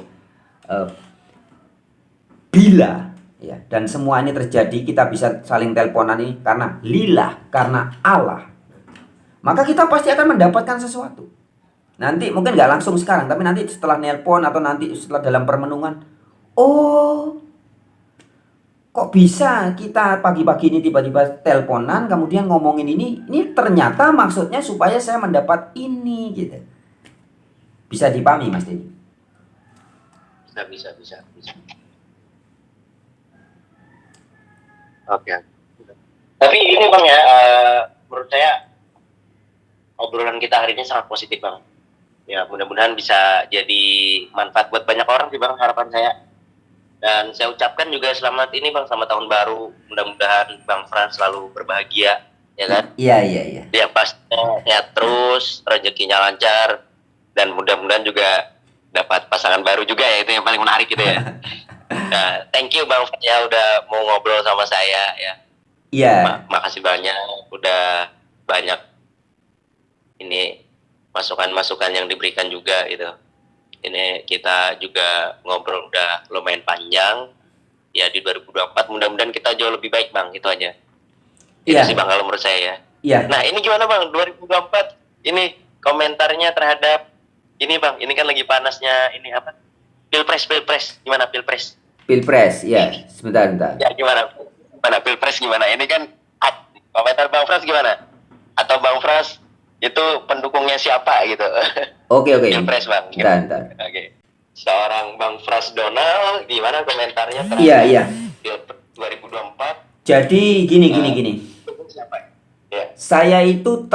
bila ya, dan semua ini terjadi, kita bisa saling teleponan ini karena lillah, karena Allah. Maka kita pasti akan mendapatkan sesuatu. Nanti mungkin nggak langsung sekarang, tapi nanti setelah nelpon atau nanti setelah dalam permenungan. Oh, kok bisa kita pagi-pagi ini tiba-tiba teleponan kemudian ngomongin ini ternyata maksudnya supaya saya mendapat ini gitu. Bisa dipahami Mas Denny? Bisa. Oke. Tapi ini Bang ya, menurut saya obrolan kita hari ini sangat positif Bang. Ya, mudah-mudahan bisa jadi manfaat buat banyak orang sih Bang, harapan saya. Dan saya ucapkan juga selamat ini Bang, selamat tahun baru. Mudah-mudahan Bang Frans selalu berbahagia, ya kan? Iya. Yang pastinya sehat terus, rezekinya lancar, dan mudah-mudahan juga dapat pasangan baru juga ya, itu yang paling menarik gitu ya. Nah, thank you Bang Frans ya udah mau ngobrol sama saya ya. Iya. Makasih banyak, udah banyak ini masukan-masukan yang diberikan juga gitu. Ini kita juga ngobrol udah lumayan panjang ya di 2024, mudah-mudahan kita jauh lebih baik Bang, itu aja. Itu sih Bang kalau menurut saya ya. Iya. Nah, ini gimana Bang 2024 ini komentarnya terhadap ini Bang, ini kan lagi panasnya ini apa? Pilpres gimana Pilpres? Pilpres, ya. Sebentar. Ya gimana Pilpres gimana? Ini kan komentar Bang Frans gimana? Atau Bang Frans itu pendukungnya siapa gitu? Oke. Pilpres Bang. Bentar. Oke. Seorang Bang Frans Donald, gimana komentarnya terhadap Iya. Pilpres 2024? Jadi gini. Siapa? Ya. Saya itu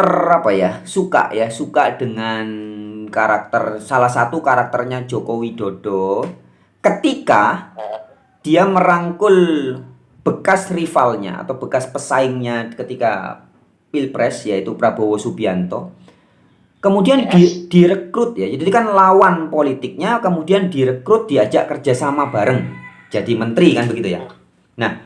suka dengan salah satu karakternya Joko Widodo ketika dia merangkul bekas rivalnya atau bekas pesaingnya ketika Pilpres, yaitu Prabowo Subianto. Kemudian direkrut ya. Jadi kan lawan politiknya kemudian direkrut, diajak kerjasama bareng jadi menteri kan begitu ya. Nah,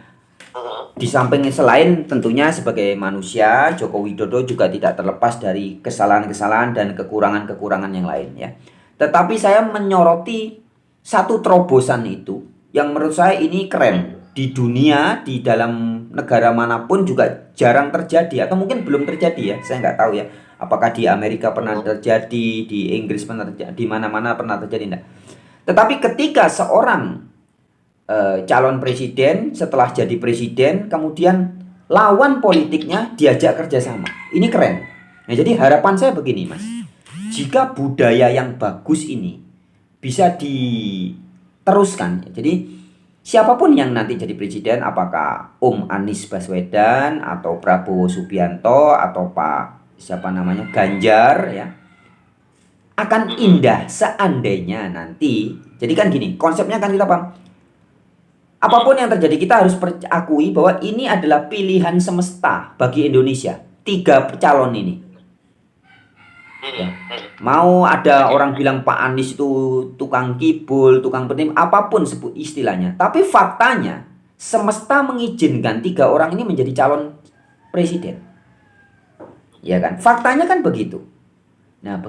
di samping selain tentunya sebagai manusia, Joko Widodo juga tidak terlepas dari kesalahan-kesalahan dan kekurangan-kekurangan yang lain ya. Tetapi saya menyoroti satu terobosan itu yang menurut saya ini keren. Di dunia, di dalam negara manapun juga jarang terjadi atau mungkin belum terjadi ya. Saya nggak tahu ya. Apakah di Amerika pernah terjadi, di Inggris pernah terjadi, di mana-mana pernah terjadi enggak. Tetapi ketika seorang calon presiden setelah jadi presiden kemudian lawan politiknya diajak kerjasama, ini keren. Nah, jadi harapan saya begini Mas, jika budaya yang bagus ini bisa diteruskan, jadi siapapun yang nanti jadi presiden, apakah Anies Baswedan atau Prabowo Subianto atau Pak siapa namanya Ganjar ya, akan indah seandainya nanti. Jadi kan gini, konsepnya kan kita paham. Apapun yang terjadi kita harus akui bahwa ini adalah pilihan semesta bagi Indonesia. 3 calon ini. Ya. Mau ada orang bilang Pak Anies itu tukang kibul, tukang petim, apapun sebut istilahnya. Tapi faktanya semesta mengizinkan 3 orang ini menjadi calon presiden. Ya kan? Faktanya kan begitu. Nah,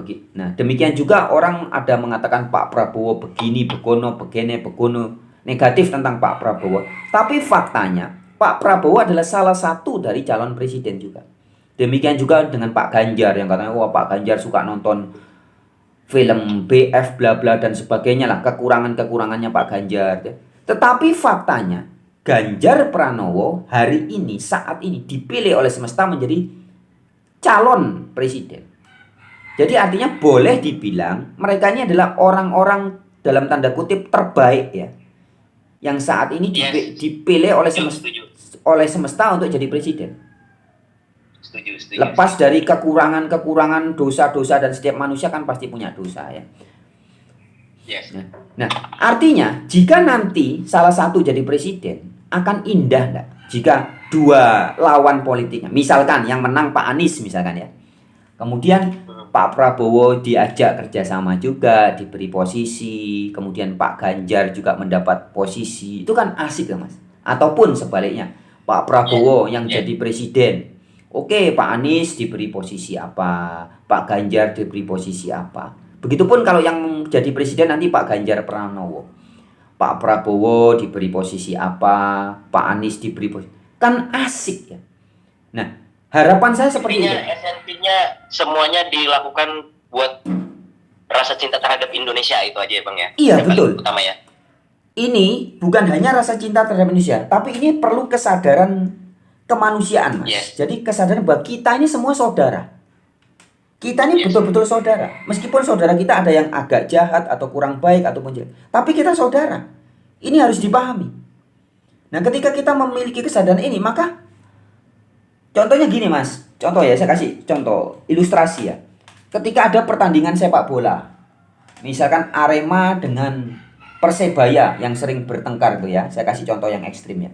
demikian juga orang ada mengatakan Pak Prabowo begini, begono, begene, begono, negatif tentang Pak Prabowo. Tapi faktanya Pak Prabowo adalah salah satu dari calon presiden juga. Demikian juga dengan Pak Ganjar yang katanya wah Pak Ganjar suka nonton film BF bla bla dan sebagainya lah, kekurangannya Pak Ganjar. Tetapi faktanya Ganjar Pranowo hari ini saat ini dipilih oleh semesta menjadi calon presiden. Jadi artinya boleh dibilang mereka ini adalah orang-orang dalam tanda kutip terbaik ya, yang saat ini dipilih oleh semesta untuk jadi presiden. Setuju. Lepas dari kekurangan, dosa-dosa, dan setiap manusia kan pasti punya dosa ya. Yes. Nah, artinya jika nanti salah satu jadi presiden akan indah enggak? Jika 2 lawan politiknya, misalkan yang menang Pak Anies misalkan ya, kemudian Pak Prabowo diajak kerjasama juga, diberi posisi, kemudian Pak Ganjar juga mendapat posisi, itu kan asik ya Mas. Ataupun sebaliknya, Pak Prabowo yang jadi presiden, oke, Pak Anies diberi posisi apa, Pak Ganjar diberi posisi apa. Begitupun kalau yang jadi presiden nanti Pak Ganjar Pranowo, Pak Prabowo diberi posisi apa, Pak Anies diberi posisi, kan asik ya. Nah, harapan saya seperti itu. Esensinya semuanya dilakukan buat rasa cinta terhadap Indonesia itu aja ya Bang ya. Iya, yang betul. Utama ya. Ini bukan hanya rasa cinta terhadap Indonesia, tapi ini perlu kesadaran kemanusiaan, Mas. Yes. Jadi kesadaran bahwa kita ini semua saudara. Kita ini betul-betul saudara. Meskipun saudara kita ada yang agak jahat atau kurang baik ataupun jelek, tapi kita saudara. Ini harus dipahami. Nah, ketika kita memiliki kesadaran ini, maka contohnya gini, Mas. Contoh ya, saya kasih contoh ilustrasi ya. Ketika ada pertandingan sepak bola, misalkan Arema dengan Persebaya yang sering bertengkar tuh ya. Saya kasih contoh yang ekstrim ya.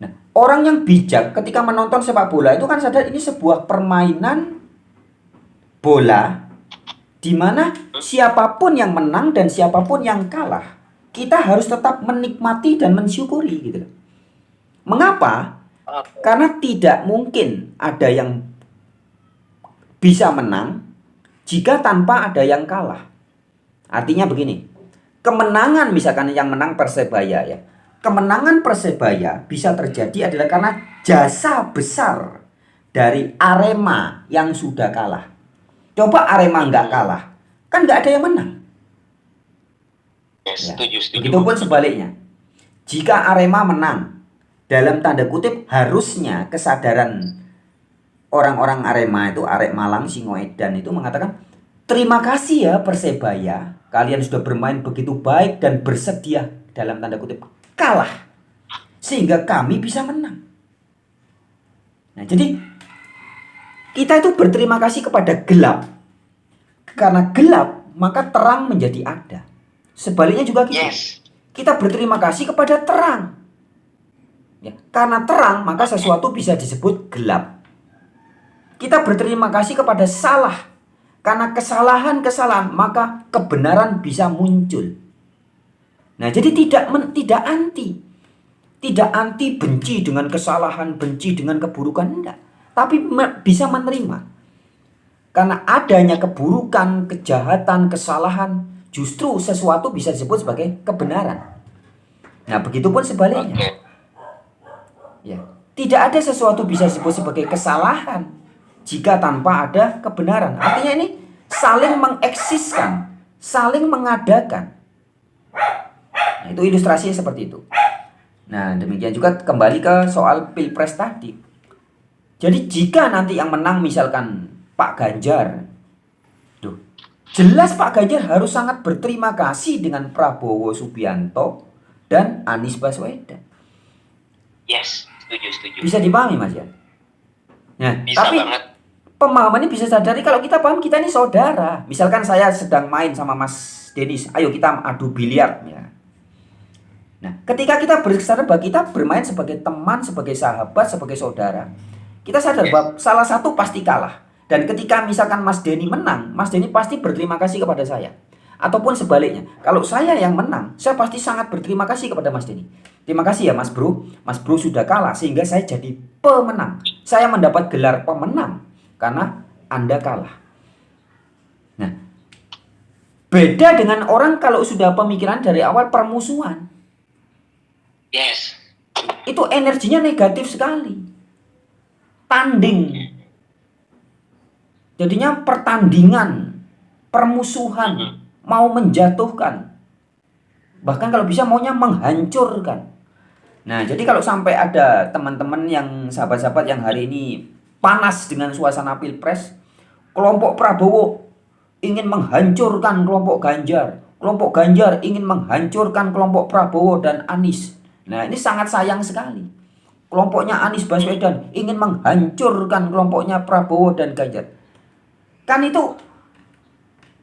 Nah, orang yang bijak ketika menonton sepak bola itu kan sadar ini sebuah permainan bola di mana siapapun yang menang dan siapapun yang kalah, kita harus tetap menikmati dan mensyukuri gitu. Mengapa? Karena tidak mungkin ada yang bisa menang jika tanpa ada yang kalah. Artinya begini, kemenangan misalkan yang menang Persebaya ya, kemenangan Persebaya bisa terjadi adalah karena jasa besar dari Arema yang sudah kalah. Coba Arema nggak kalah, kan nggak ada yang menang. Yes, Ya. setuju. Begitupun sebaliknya, jika Arema menang, dalam tanda kutip harusnya kesadaran orang-orang Arema itu, Arek Malang, Singoedan itu mengatakan, terima kasih ya Persebaya, kalian sudah bermain begitu baik dan bersedia dalam tanda kutip kalah sehingga kami bisa menang. Nah, jadi kita itu berterima kasih kepada gelap. Karena gelap, maka terang menjadi ada. Sebaliknya juga kita. Yes. Kita berterima kasih kepada terang. Ya, karena terang, maka sesuatu bisa disebut gelap. Kita berterima kasih kepada salah. Karena kesalahan-kesalahan, maka kebenaran bisa muncul. Nah, jadi tidak anti. Tidak anti benci dengan kesalahan, benci dengan keburukan, enggak. Tapi bisa menerima. Karena adanya keburukan, kejahatan, kesalahan, justru sesuatu bisa disebut sebagai kebenaran. Nah, begitupun sebaliknya. Okay. Ya, tidak ada sesuatu bisa disebut sebagai kesalahan jika tanpa ada kebenaran. Artinya ini saling mengeksiskan, saling mengadakan. Nah, itu ilustrasinya seperti itu. Nah, demikian juga kembali ke soal pilpres tadi. Jadi jika nanti yang menang misalkan Pak Ganjar, jelas Pak Ganjar harus sangat berterima kasih dengan Prabowo Subianto dan Anies Baswedan. Yes, setuju. Bisa dipahami Mas ya? Nah, Bisa tapi banget. pemahamannya bisa sadari kalau kita paham kita ini saudara. Misalkan saya sedang main sama Mas Denis, ayo kita adu biliar ya. Nah, ketika kita bersadar bahwa kita bermain sebagai teman, sebagai sahabat, sebagai saudara, kita sadar bahwa salah satu pasti kalah. Dan ketika misalkan Mas Denny menang, Mas Denny pasti berterima kasih kepada saya. Ataupun sebaliknya, kalau saya yang menang, saya pasti sangat berterima kasih kepada Mas Denny. Terima kasih ya Mas Bro sudah kalah sehingga saya jadi pemenang. Saya mendapat gelar pemenang karena Anda kalah. Nah, beda dengan orang kalau sudah pemikiran dari awal permusuhan. Yes. Itu energinya negatif sekali. Tanding. Jadinya pertandingan, permusuhan, mau menjatuhkan. Bahkan kalau bisa maunya menghancurkan. Nah, jadi kalau sampai ada teman-teman yang sahabat-sahabat yang hari ini panas dengan suasana Pilpres, kelompok Prabowo ingin menghancurkan kelompok Ganjar ingin menghancurkan kelompok Prabowo dan Anies. Nah, ini sangat sayang sekali. Kelompoknya Anies Baswedan ingin menghancurkan kelompoknya Prabowo dan Ganjar. Kan itu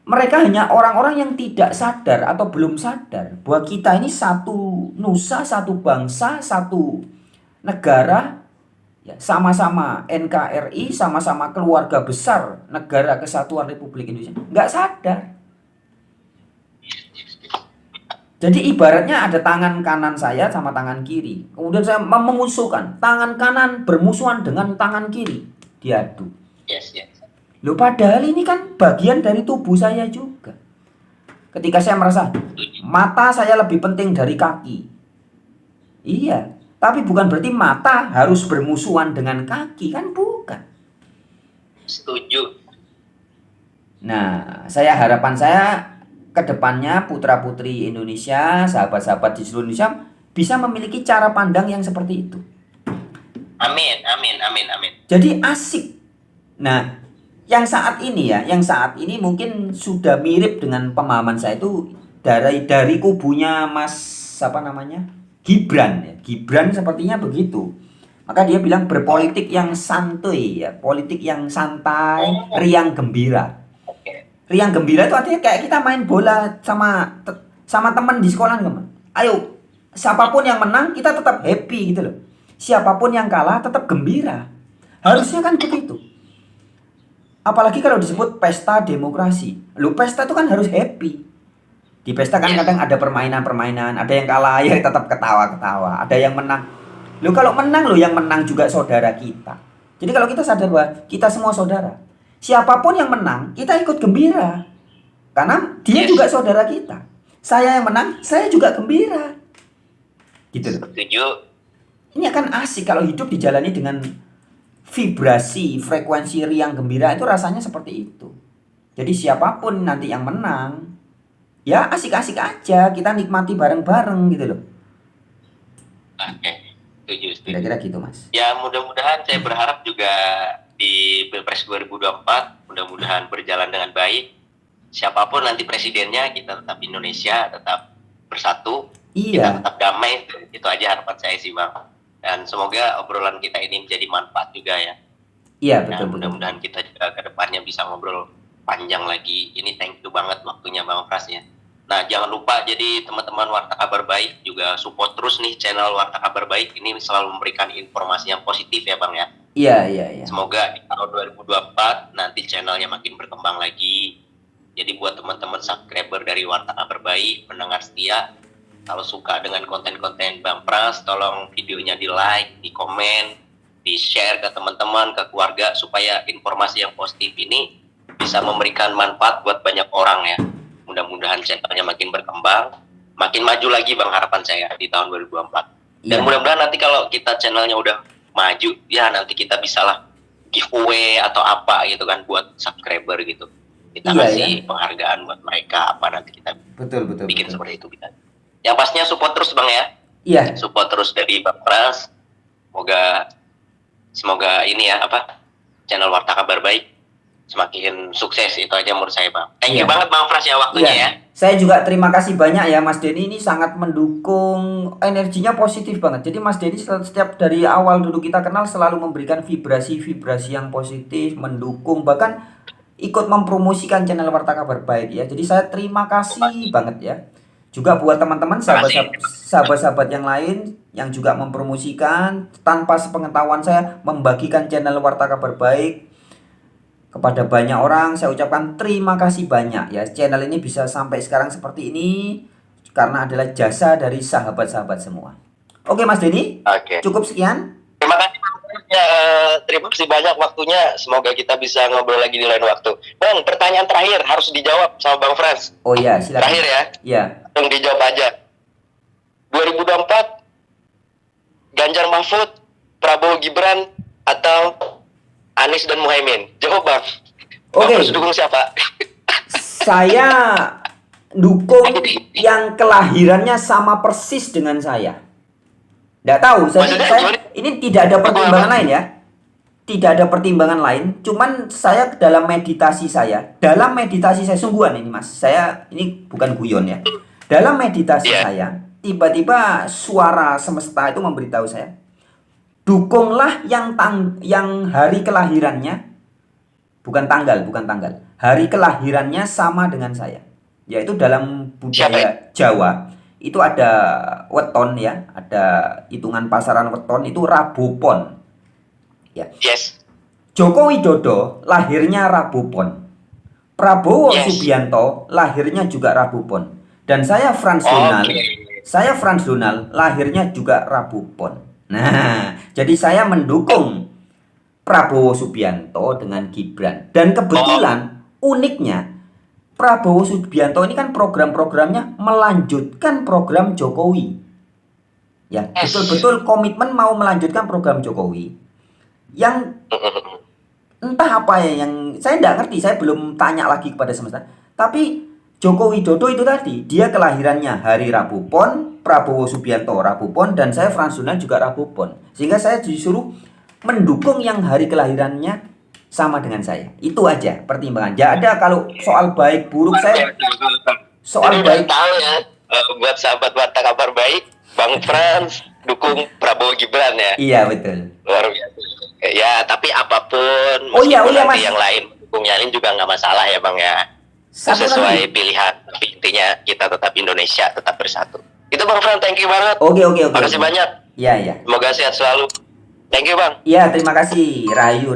mereka hanya orang-orang yang tidak sadar atau belum sadar bahwa kita ini satu nusa, satu bangsa, satu negara, ya, sama-sama NKRI, sama-sama keluarga besar Negara Kesatuan Republik Indonesia. Nggak sadar. Jadi ibaratnya ada tangan kanan saya sama tangan kiri. Kemudian saya mengusulkan tangan kanan bermusuhan dengan tangan kiri. Diadu. Yes. Loh, padahal ini kan bagian dari tubuh saya juga. Ketika saya merasa mata saya lebih penting dari kaki. Iya, tapi bukan berarti mata harus bermusuhan dengan kaki, kan bukan. Setuju. Nah, harapan saya ke depannya putra-putri Indonesia, sahabat-sahabat di seluruh Indonesia bisa memiliki cara pandang yang seperti itu. Amin. Jadi asik. Nah, yang saat ini mungkin sudah mirip dengan pemahaman saya itu dari kubunya Mas Gibran ya. Gibran sepertinya begitu. Maka dia bilang berpolitik yang santuy ya, politik yang santai, riang gembira. Riang gembira itu artinya kayak kita main bola sama teman di sekolah teman. Ayo, siapapun yang menang kita tetap happy gitu loh. Siapapun yang kalah tetap gembira. Harusnya kan begitu. Apalagi kalau disebut pesta demokrasi. Loh, pesta itu kan harus happy. Di pesta kan kadang ada permainan-permainan, ada yang kalah ya tetap ketawa-ketawa, ada yang menang. Loh, kalau menang yang menang juga saudara kita. Jadi kalau kita sadar bahwa kita semua saudara, siapapun yang menang, kita ikut gembira. Karena dia juga saudara kita. Saya yang menang, saya juga gembira. Gitu loh. Setuju. Ini akan asik kalau hidup dijalani dengan vibrasi, frekuensi riang gembira itu rasanya seperti itu. Jadi siapapun nanti yang menang, ya asik-asik aja, kita nikmati bareng-bareng gitu loh. Oke, setuju. Kira-kira gitu Mas. Ya mudah-mudahan saya berharap juga di Pilpres 2024 mudah-mudahan berjalan dengan baik. Siapapun nanti presidennya, kita tetap Indonesia, tetap bersatu, kita tetap damai. Itu aja harapan saya sih Bang. Dan semoga obrolan kita ini menjadi manfaat juga ya. Iya betul. Nah, mudah-mudahan kita juga ke depannya bisa ngobrol panjang lagi. Ini thank you banget waktunya Bang Pras ya. Nah, jangan lupa jadi teman-teman Warta Kabar Baik juga support terus nih channel Warta Kabar Baik. Ini selalu memberikan informasi yang positif ya Bang ya. Iya. Semoga di tahun 2024 nanti channelnya makin berkembang lagi. Jadi buat teman-teman subscriber dari Warta Kabar Baik, pendengar setia, kalau suka dengan konten-konten Bang Pras, tolong videonya di like, di komen, di share ke teman-teman, ke keluarga, supaya informasi yang positif ini bisa memberikan manfaat buat banyak orang ya. Mudah-mudahan channelnya makin berkembang, makin maju lagi Bang, harapan saya di tahun 2024. Dan mudah-mudahan nanti kalau kita channelnya udah maju, ya nanti kita bisalah giveaway atau apa gitu kan buat subscriber gitu. Kita kasih penghargaan buat mereka, apa nanti kita bikin seperti itu kita. Yang pastinya support terus Bang ya. Iya. Support terus dari Bang Pras. Semoga ini ya channel Warta Kabar Baik semakin sukses, itu aja menurut saya Bang. Thank you banget Bang Pras ya waktunya ya. Saya juga terima kasih banyak ya Mas Denny, ini sangat mendukung, energinya positif banget. Jadi Mas Denny setiap dari awal dulu kita kenal selalu memberikan vibrasi-vibrasi yang positif, mendukung, bahkan ikut mempromosikan channel Warta Kabar Baik ya. Jadi saya terima kasih banget ya. Juga buat teman-teman sahabat-sahabat yang lain yang juga mempromosikan tanpa sepengetahuan saya, membagikan channel Warta Kabar Baik kepada banyak orang. Saya ucapkan terima kasih banyak ya. Channel ini bisa sampai sekarang seperti ini karena adalah jasa dari sahabat-sahabat semua. Oke Mas Denny, Oke. cukup sekian. Terima kasih. Ya, terima kasih banyak waktunya. Semoga kita bisa ngobrol lagi di lain waktu. Bang, pertanyaan terakhir harus dijawab sama Bang Frans. Oh iya, silakan. Terakhir ya. Ya. Yang dijawab aja. 2024 Ganjar Mahfud, Prabowo Gibran, atau Anies dan Muhaimin? Jawab Bang. Oke. Bang harus dukung siapa? Saya dukung yang kelahirannya sama persis dengan saya. Nggak tahu, ini tidak ada pertimbangan lain ya. Tidak ada pertimbangan lain, cuman saya dalam meditasi saya sungguhan ini Mas. Saya ini bukan guyon ya. Dalam meditasi saya, tiba-tiba suara semesta itu memberitahu saya, dukunglah yang hari kelahirannya bukan tanggal, hari kelahirannya sama dengan saya. Yaitu dalam budaya Jawa itu ada weton ya, ada hitungan pasaran weton itu Rabu Pon. Ya. Yes. Joko Widodo lahirnya Rabu Pon. Prabowo Subianto lahirnya juga Rabu Pon. Dan saya Frans Donal lahirnya juga Rabu Pon. Nah, jadi saya mendukung Prabowo Subianto dengan Gibran. Dan kebetulan uniknya Prabowo Subianto ini kan program-programnya melanjutkan program Jokowi. Ya, betul-betul komitmen mau melanjutkan program Jokowi. Yang entah apa ya, yang saya tidak ngerti, saya belum tanya lagi kepada semesta. Tapi Joko Widodo itu tadi, dia kelahirannya hari Rabu Pon, Prabowo Subianto Rabu Pon, dan saya Frans Donal juga Rabu Pon. Sehingga saya disuruh mendukung yang hari kelahirannya sama dengan saya. Itu aja pertimbangan. Ya ada kalau soal baik buruk saya soal baik tahu ya, buat sahabat Warta Kabar Baik, Bang Frans dukung Prabowo Gibran ya. Iya betul. Luar biasa. Ya, tapi apapun, Oh iya, nanti Mas. yang lain dukungnya ini juga nggak masalah ya Bang ya. Satu Sesuai lagi. pilihan, tapi intinya kita tetap Indonesia, tetap bersatu. Itu Bang Frans, thank you banget. Oke. Makasih banyak. Iya. Semoga sehat selalu. Thank you Bang. Iya, terima kasih. Rahayu.